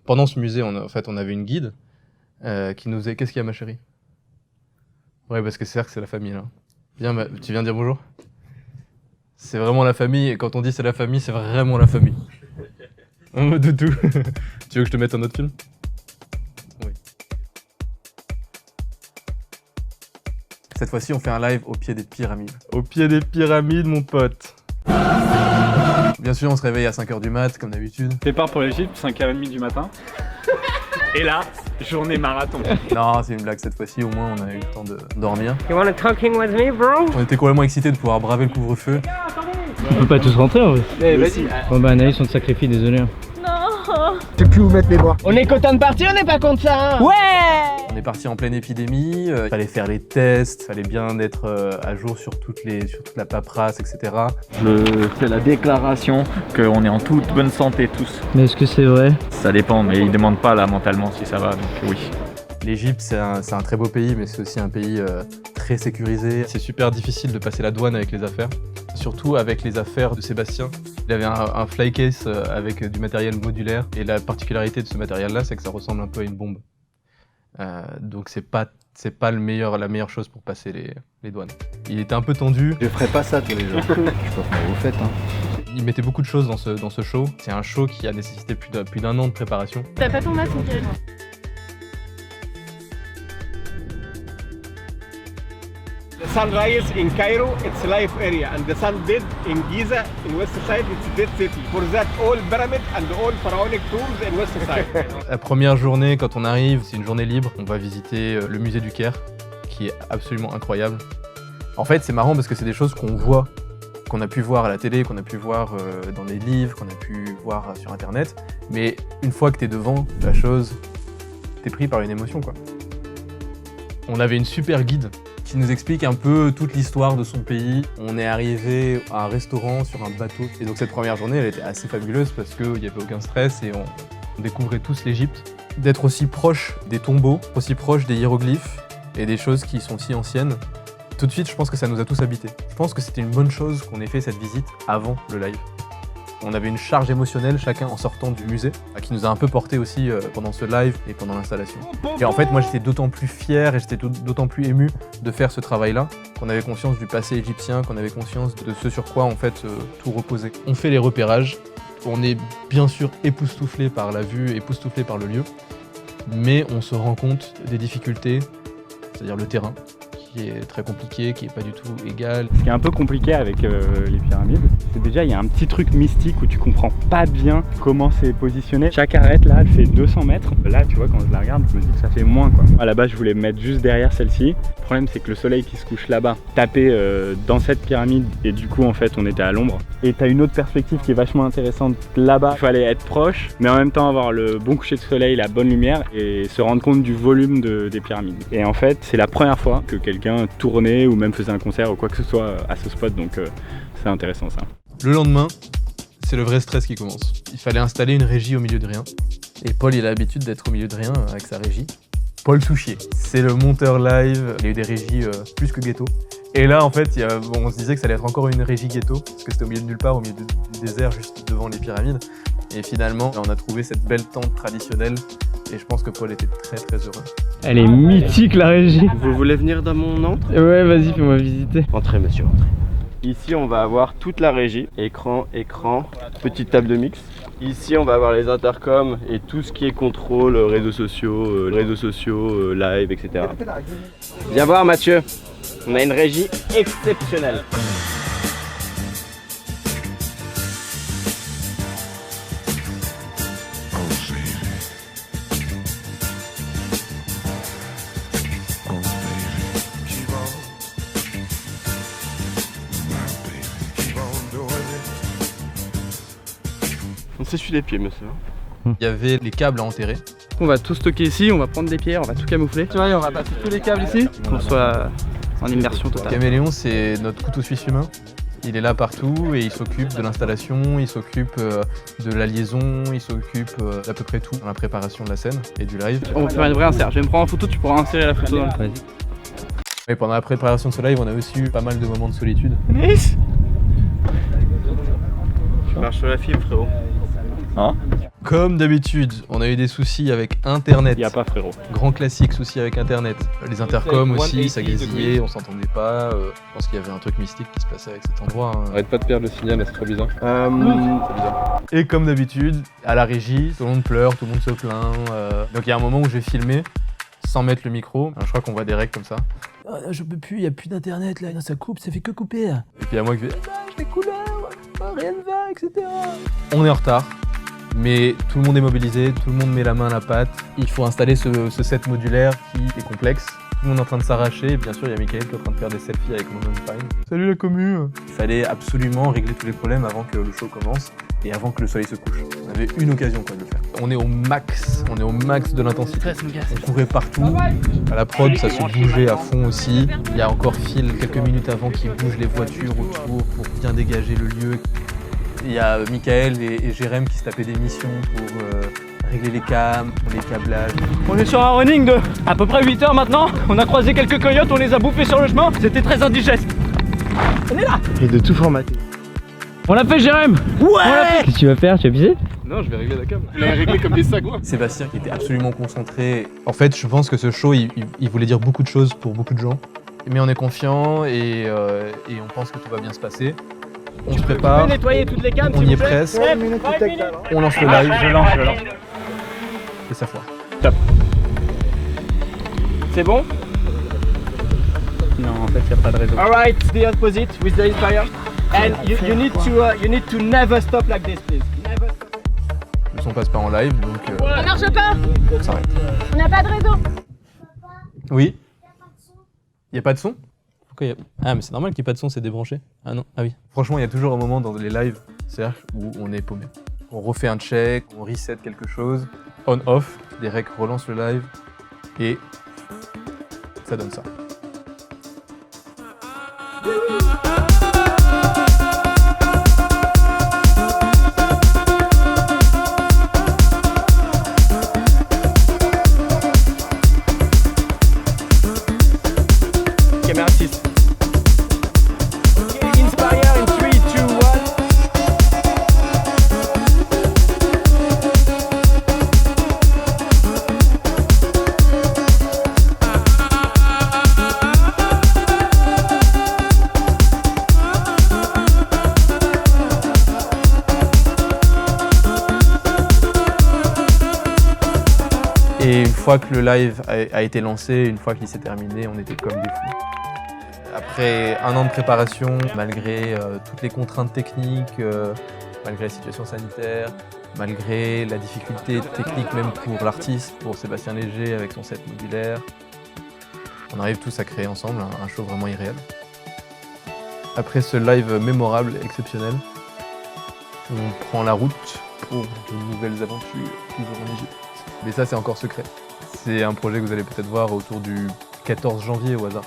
Pendant ce musée, en fait, on avait une guide qui nous disait... Qu'est-ce qu'il y a, ma chérie? Ouais, parce que c'est vrai que c'est la famille, là. Viens, tu viens dire bonjour? C'est vraiment la famille, et quand on dit c'est la famille, c'est vraiment la famille. En mode doudou. Tu veux que je te mette un autre film? Oui. Cette fois-ci, on fait un live au pied des pyramides. Au pied des pyramides, mon pote. Bien sûr, on se réveille à 5h du mat, comme d'habitude. Départ pour l'Égypte, 5h30 du matin. Et là, journée marathon. Non, c'est une blague cette fois-ci, au moins on a eu le temps de dormir. You wanna talking with me, bro? On était complètement excités de pouvoir braver le couvre-feu. On peut pas tous rentrer en vrai. Eh, vas-y. Bon bah Anaïs, on te sacrifie, désolé. Je sais plus où mettre mes bras. On est content de partir, on n'est pas contre ça, hein? Ouais! On est parti en pleine épidémie, il fallait faire les tests, fallait bien être à jour sur toute la paperasse, etc. Je fais la déclaration qu'on est en toute bonne santé tous. Mais est-ce que c'est vrai? Ça dépend, mais ils demandent pas là mentalement si ça va, donc oui. L'Égypte, c'est un très beau pays, mais c'est aussi un pays très sécurisé. C'est super difficile de passer la douane avec les affaires, surtout avec les affaires de Sébastien. Il avait un fly case avec du matériel modulaire, et la particularité de ce matériel-là, c'est que ça ressemble un peu à une bombe. Donc c'est pas la meilleure chose pour passer les douanes. Il était un peu tendu. Je ferai pas ça tous les jours. Je sais pas comment vous faites, hein. Il mettait beaucoup de choses dans ce show. C'est un show qui a nécessité plus d'un an de préparation. T'as pas ton masque, Mickaël? The sunrise in Cairo, it's life area, and the sunbed in Giza, in west side, it's dead city. For that, all pyramid and all pharaonic tombs in west side. La première journée, quand on arrive, c'est une journée libre. On va visiter le musée du Caire, qui est absolument incroyable. En fait, c'est marrant parce que c'est des choses qu'on voit, qu'on a pu voir à la télé, qu'on a pu voir dans des livres, qu'on a pu voir sur Internet. Mais une fois que t'es devant la chose, t'es pris par une émotion, quoi. On avait une super guide qui nous explique un peu toute l'histoire de son pays. On est arrivé à un restaurant sur un bateau. Et donc cette première journée, elle était assez fabuleuse parce qu'il n'y avait aucun stress et on découvrait tous l'Égypte. D'être aussi proche des tombeaux, aussi proche des hiéroglyphes et des choses qui sont si anciennes, tout de suite, je pense que ça nous a tous habités. Je pense que c'était une bonne chose qu'on ait fait cette visite avant le live. On avait une charge émotionnelle chacun en sortant du musée, qui nous a un peu porté aussi pendant ce live et pendant l'installation. Et en fait, moi j'étais d'autant plus fier et j'étais d'autant plus ému de faire ce travail-là, qu'on avait conscience du passé égyptien, qu'on avait conscience de ce sur quoi en fait tout reposait. On fait les repérages, on est bien sûr époustouflé par la vue, époustouflé par le lieu, mais on se rend compte des difficultés, c'est-à-dire le terrain, qui est très compliqué, qui est pas du tout égal. Ce qui est un peu compliqué avec les pyramides, c'est déjà il y a un petit truc mystique où tu comprends pas bien comment c'est positionné. Chaque arête là, elle fait 200 mètres. Là, tu vois, quand je la regarde, je me dis que ça fait moins quoi. À la base, je voulais me mettre juste derrière celle-ci. Le problème, c'est que le soleil qui se couche là-bas tapait dans cette pyramide et du coup, en fait, on était à l'ombre. Et t'as une autre perspective qui est vachement intéressante là-bas. Il fallait être proche, mais en même temps avoir le bon coucher de soleil, la bonne lumière et se rendre compte du volume des pyramides. Et en fait, c'est la première fois que quelqu'un tournait ou même faisait un concert ou quoi que ce soit à ce spot, donc c'est intéressant ça. Le lendemain, c'est le vrai stress qui commence. Il fallait installer une régie au milieu de rien. Et Paul, il a l'habitude d'être au milieu de rien avec sa régie. Paul Souchier, c'est le monteur live. Il y a eu des régies plus que ghetto. Et là, en fait, on se disait que ça allait être encore une régie ghetto, parce que c'était au milieu de nulle part, au milieu du désert, juste devant les pyramides. Et finalement, on a trouvé cette belle tente traditionnelle. Et je pense que Paul était très très heureux. Elle est mythique la régie. Vous voulez venir dans mon entre? Ouais, vas-y, fais-moi visiter. Entrez, monsieur, entrez. Ici, on va avoir toute la régie, écran, petite table de mix. Ici, on va avoir les intercoms et tout ce qui est contrôle, réseaux sociaux, live, etc. Viens voir, Mathieu. On a une régie exceptionnelle. On s'essuie les pieds, monsieur. Il y avait les câbles à enterrer. On va tout stocker ici, on va prendre des pierres, on va tout camoufler. Tu vois, on va passer tous les câbles ici pour qu'on soit en immersion totale. Caméléon, c'est notre couteau suisse humain. Il est là partout et il s'occupe de l'installation, il s'occupe de la liaison, il s'occupe d'à peu près tout dans la préparation de la scène et du live. On va faire une vraie insert. Je vais me prendre en photo, tu pourras insérer la photo dans le... Et pendant la préparation de ce live, on a aussi eu pas mal de moments de solitude. Nice. Je marche sur la fibre, frérot. Hein? Comme d'habitude, on a eu des soucis avec Internet. Y a pas, frérot. Grand classique, souci avec Internet. Les intercoms aussi, ça grésillait, on s'entendait pas. Je pense qu'il y avait un truc mystique qui se passait avec cet endroit. Hein. Arrête pas de perdre le signal, là, c'est trop bizarre. Et comme d'habitude, à la régie, tout le monde pleure, tout le monde se plaint. Donc il y a un moment où j'ai filmé sans mettre le micro. Je crois qu'on voit des règles comme ça. Ah, là, je peux plus, il y a plus d'internet là, ça coupe, ça fait que couper. Et puis il y a moi qui fais les couleurs, rien ne va, etc. On est en retard. Mais tout le monde est mobilisé, tout le monde met la main à la pâte. Il faut installer ce set modulaire qui est complexe. Tout le monde est en train de s'arracher. Et bien sûr, il y a Michael qui est en train de faire des selfies avec Moment Time. Salut la commu. Il fallait absolument régler tous les problèmes avant que le show commence et avant que le soleil se couche. On avait une occasion quoi, de le faire. On est au max de l'intensité. On courait partout. À la prod, ça se bougeait à fond aussi. Il y a encore Phil quelques minutes avant qui bouge les voitures autour pour bien dégager le lieu. Il y a Michael et Jérém qui se tapaient des missions pour régler les cams, les câblages. On est sur un running de à peu près 8 heures maintenant. On a croisé quelques coyotes, on les a bouffés sur le chemin. C'était très indigeste. On est là. Et de tout formater. On l'a fait, Jérém. Ouais. Qu'est-ce que tu vas faire? Tu vas pisser? Non, je vais régler la cam. Je vais régler comme des sagouins. Sébastien qui était absolument concentré. En fait, je pense que ce show, il voulait dire beaucoup de choses pour beaucoup de gens. Mais on est confiant et on pense que tout va bien se passer. On se prépare, Nettoyer toutes les cams, on y est presque, on lance le live, Je lance. et ça foire. C'est bon? Non, en fait, y a pas de réseau. Alright, the opposite with the Inspire. And you need to never stop like this, please. Never stop. Le son passe pas en live, donc Ça marche pas. on s'arrête. On n'a pas de réseau. Oui. Il y a pas de son? Pourquoi y a... Ah mais c'est normal qu'il n'y ait pas de son, c'est débranché. Ah non, ah oui. Franchement, il y a toujours un moment dans les lives, c'est-à-dire où on est paumé. On refait un check, on reset quelque chose, on-off, Derek relance le live et ça donne ça. Caméra 6. Inspire in 3, 2, 1. Et une fois que le live a été lancé, une fois qu'il s'est terminé, on était comme des fous. Après un an de préparation, malgré toutes les contraintes techniques, malgré la situation sanitaire, malgré la difficulté technique même pour l'artiste, pour Sébastien Léger avec son set modulaire, on arrive tous à créer ensemble un show vraiment irréel. Après ce live mémorable, exceptionnel, on prend la route pour de nouvelles aventures, toujours en Égypte. Mais ça, c'est encore secret. C'est un projet que vous allez peut-être voir autour du 14 janvier au hasard.